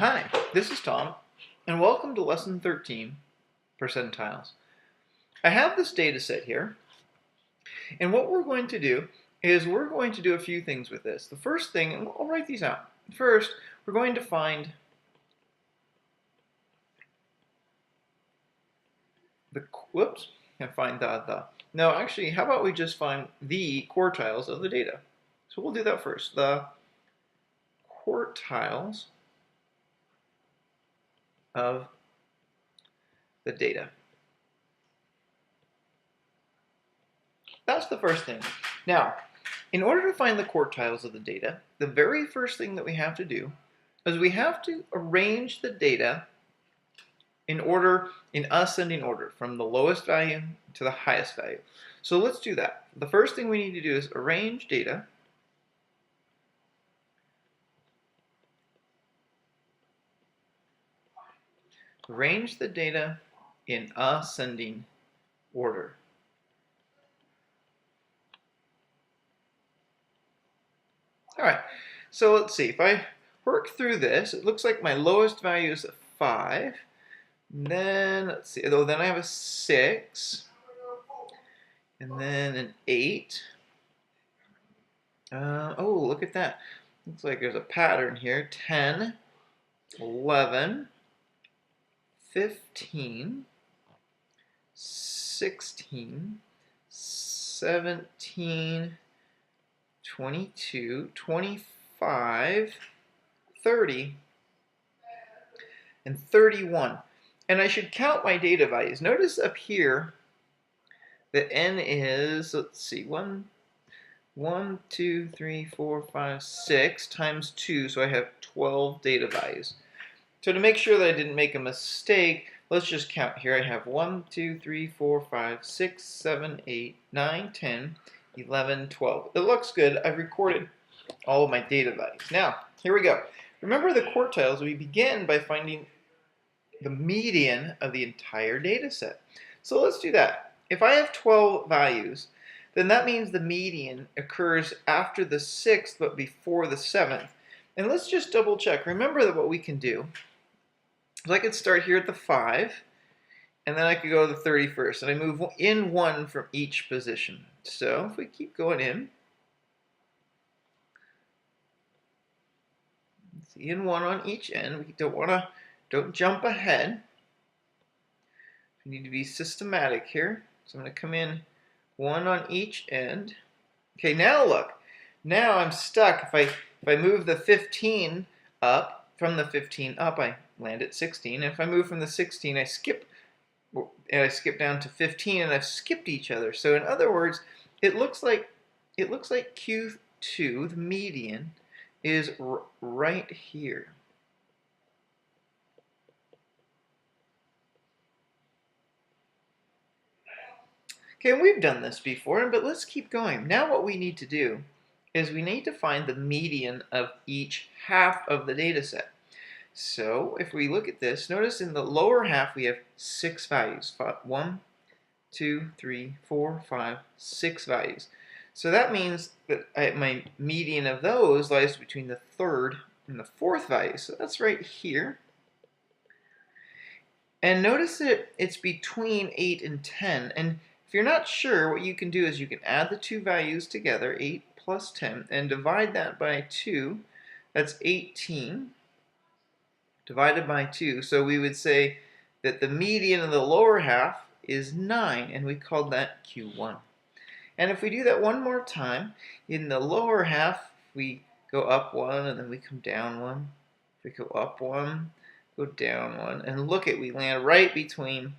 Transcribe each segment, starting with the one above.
Hi, this is Tom, and welcome to Lesson 13, Percentiles. I have this data set here, and what we're going to do is we're going to do a few things with this. The first thing, and I'll write these out. First, we're going to find No, actually, how about we just find the quartiles of the data? So we'll do that first. The quartiles of the data. That's the first thing. Now, in order to find the quartiles of the data, the very first thing that we have to do is we have to arrange the data in ascending order, from the lowest value to the highest value. So let's do that. The first thing we need to do is arrange data Arrange the data in ascending order. All right, so let's see. If I work through this, it looks like my lowest value is a 5. Then, let's see, then I have a 6. And then an 8. Oh, look at that. Looks like there's a pattern here. 10, 11, 15, 16, 17, 22, 25, 30, and 31. And I should count my data values. Notice up here that n is, let's see, 1, 2, 3, 4, 5, 6 times 2, so I have 12 data values. So to make sure that I didn't make a mistake, let's just count here. I have 1, 2, 3, 4, 5, 6, 7, 8, 9, 10, 11, 12. It looks good. I've recorded all of my data values. Now, here we go. Remember the quartiles, we begin by finding the median of the entire data set. So let's do that. If I have 12 values, then that means the median occurs after the 6th but before the 7th. And let's just double check. Remember that what we can do is I could start here at the 5, and then I could go to the 31st, and I move in 1 from each position. So if we keep going in, in 1 on each end, we don't jump ahead. We need to be systematic here. So I'm going to come in 1 on each end. Okay, now look. Now I'm stuck. If I move the 15 up, from the 15 up, I land at 16. And if I move from the 16, I skip down to 15, and I've skipped each other. So in other words, it looks like Q2, the median, is right here. Okay, we've done this before, but let's keep going. Now what we need to do is we need to find the median of each half of the data set. So if we look at this, notice in the lower half we have 6 values. 1, 2, 3, 4, 5, 6 values. So that means that my median of those lies between the 3rd and the 4th value. So that's right here. And notice that it's between 8 and 10. And if you're not sure, what you can do is you can add the two values together, 8 plus 10, and divide that by 2. That's 18 divided by 2. So we would say that the median of the lower half is 9, and we called that Q1. And if we do that one more time, in the lower half, we go up 1, and then we come down 1. If we go up 1, go down 1, and look at, we land right between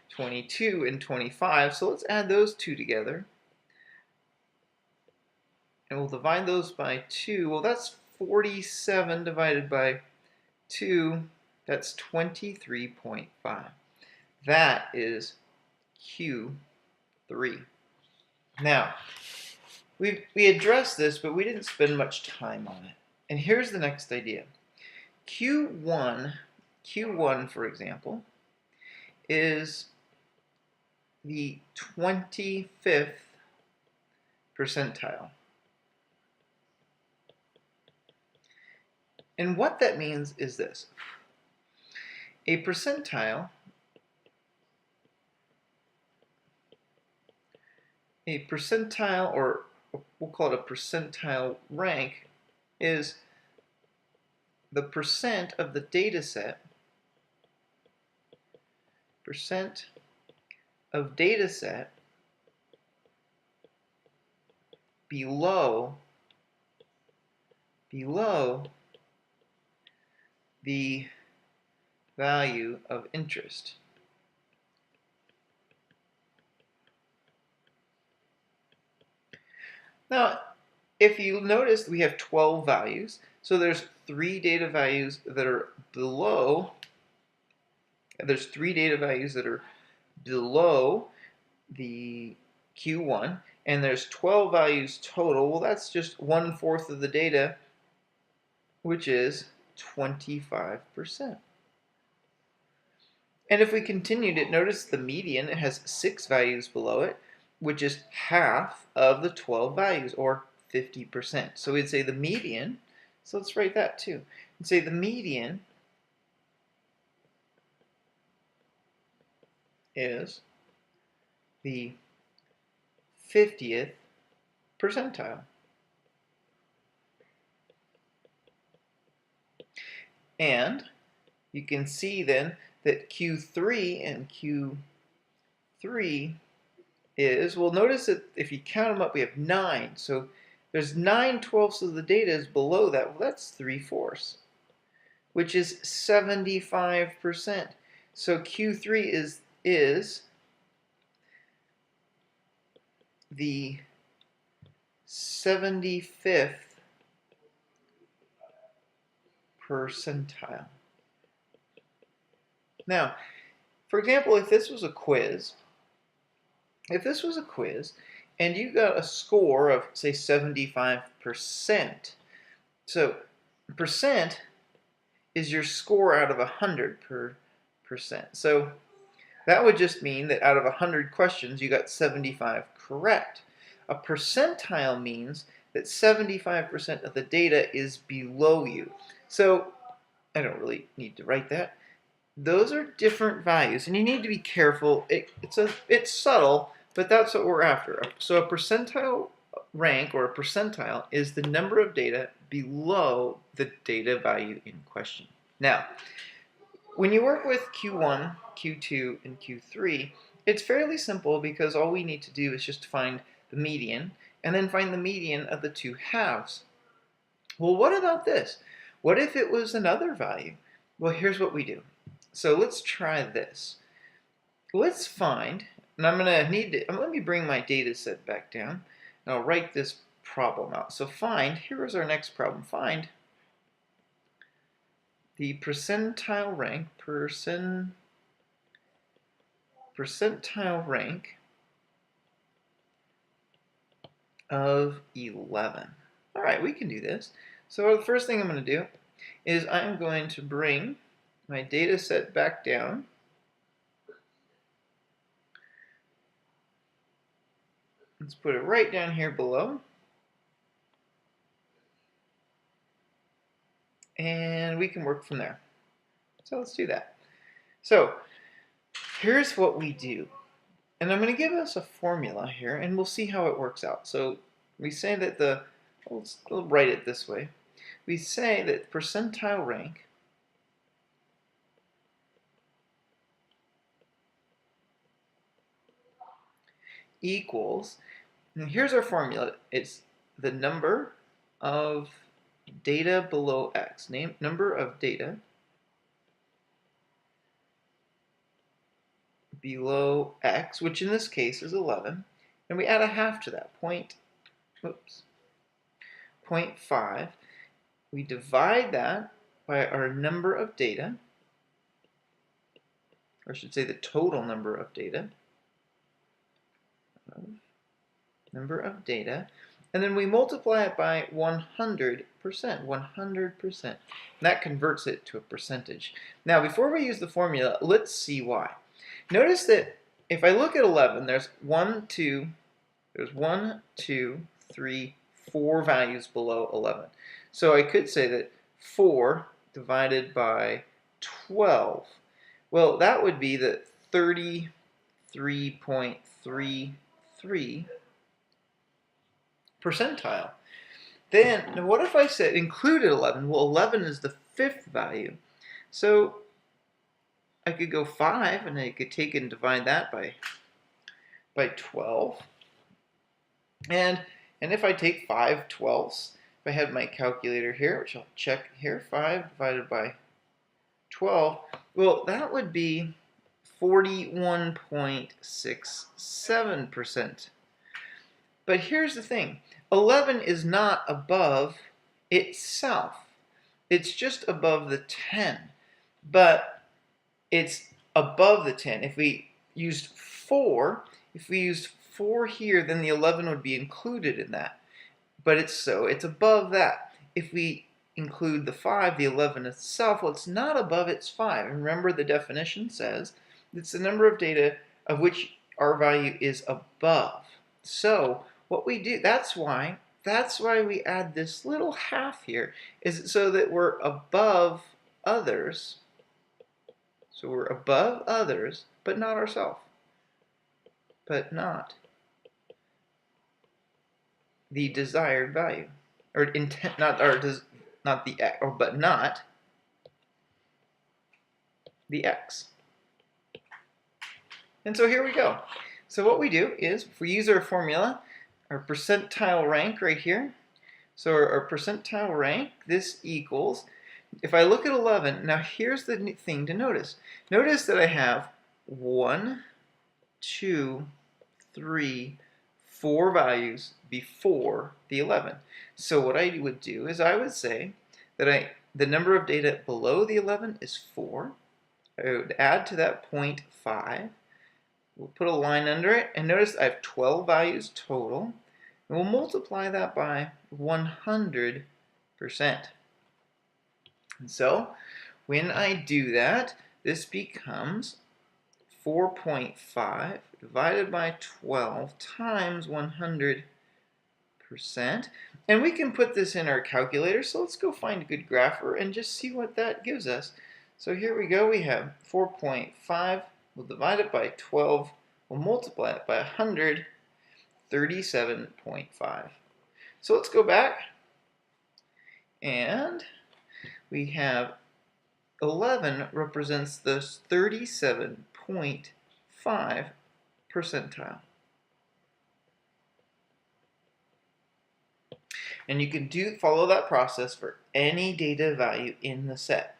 22 and 25. So let's add those two together. And we'll divide those by 2. Well, that's 47 divided by 2. That's 23.5. That is Q3. Now, we addressed this, but we didn't spend much time on it. And here's the next idea. Q1, for example, is the 25th percentile. And what that means is this. A percentile or we'll call it a percentile rank, is the percent of the data set, below the value of interest. Now, if you notice, we have 12 values. So there's 3 data values that are below. There's 3 data values that are below the Q1, and there's 12 values total. Well, that's just 1/4 of the data, which is 25%. And if we continued it, notice the median, it has 6 values below it, which is half of the 12 values, or 50%. So we'd say the median, so let's write that too. We'd say the median is the 50th percentile. And you can see then that Q3 and Q3 is, well, notice that if you count them up, we have 9. So there's 9/12 of the data is below that. Well, that's 3/4, which is 75%. So Q3 is the 75th percentile. Now, for example, if this was a quiz, and you got a score of, say, 75%, so percent is your score out of 100%. So that would just mean that out of 100 questions, you got 75 correct. A percentile means that 75% of the data is below you. So I don't really need to write that. Those are different values, and you need to be careful. It's subtle, but that's what we're after. So a percentile rank, or a percentile, is the number of data below the data value in question. Now, when you work with Q1, Q2, and Q3, it's fairly simple because all we need to do is just find the median and then find the median of the 2 halves. Well, what about this? What if it was another value? Well, here's what we do. So let's try this. Let's find, and I'm going to need to, let me bring my data set back down, and I'll write this problem out. So here is our next problem. Find the percentile rank, of 11. All right, we can do this. So the first thing I'm going to do is I'm going to bring my data set back down. Let's put it right down here below. And we can work from there. So let's do that. So here's what we do. And I'm going to give us a formula here, and we'll see how it works out. So we say that let's write it this way. We say that percentile rank equals, and here's our formula. It's the number of data below x, number of data below x, which in this case is 11, and we add a half to that, 0.5. We divide that by our number of data, or I should say the total number of data, and then we multiply it by 100%. 100%. And that converts it to a percentage. Now, before we use the formula, let's see why. Notice that if I look at 11, there's 1, 2, 3, 4 values below 11. So I could say that 4 divided by 12. Well, that would be the 33.33 percentile. Then, what if I said included 11? Well, 11 is the 5th value. So I could go 5, and I could take and divide that by 12. And if I take 5/12, if I had my calculator here, which I'll check here, 5 divided by 12, well, that would be 41.67%. But here's the thing. 11 is not above itself. It's just above the 10. But it's above the 10. If we used 4 here, then the 11 would be included in that. But it's above that. If we include the 5, the 11 itself, well, it's not above its 5. And remember, the definition says it's the number of data of which our value is above. So what we do, that's why we add this little half here, is so that we're above others. So we're above others, but not ourselves. But not the desired value, or intent, not the x. And so here we go. So what we do is, if we use our formula, our percentile rank right here. So our percentile rank, this equals, if I look at 11, now here's the thing to notice. Notice that I have 1, 2, 3, 4 values before the 11. So what I would do is I would say that the number of data below the 11 is 4. I would add to that 0.5. We'll put a line under it, and notice I have 12 values total. And we'll multiply that by 100%. And so when I do that, this becomes 4.5 divided by 12 times 100%. And we can put this in our calculator, so let's go find a good grapher and just see what that gives us. So here we go, we have 4.5, we'll divide it by 12, we'll multiply it by 100, 37.5. So let's go back, and we have 11 represents the 37.5 percentile. And you can follow that process for any data value in the set.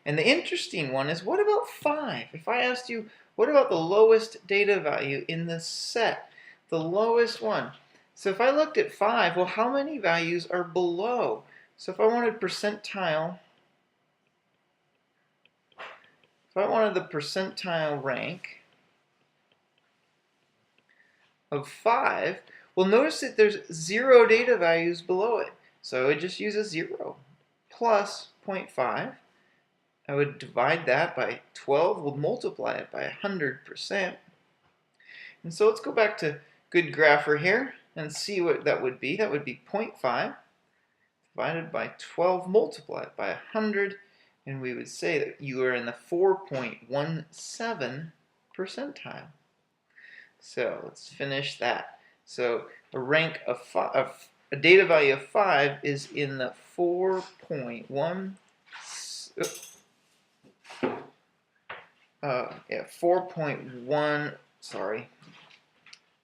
And the interesting one is, what about 5? If I asked you, what about the lowest data value in the set? The lowest one. So if I looked at 5, well, how many values are below? So if I wanted the percentile rank of 5, well, notice that there's 0 data values below it. So I would just use a 0 plus 0.5. I would divide that by 12, we'll multiply it by 100%. And so let's go back to good grapher here and see what that would be. That would be 0.5 divided by 12 multiplied by 100, and we would say that you are in the 4.17 percentile. So let's finish that. So a rank of a data value of 5 is in the 4.1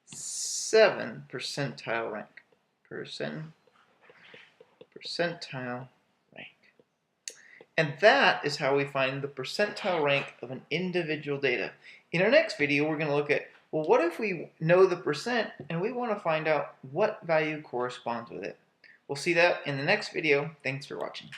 7 percentile rank. Percentile rank. And that is how we find the percentile rank of an individual data. In our next video, we're going to look at, well, what if we know the percent and we want to find out what value corresponds with it? We'll see that in the next video. Thanks for watching.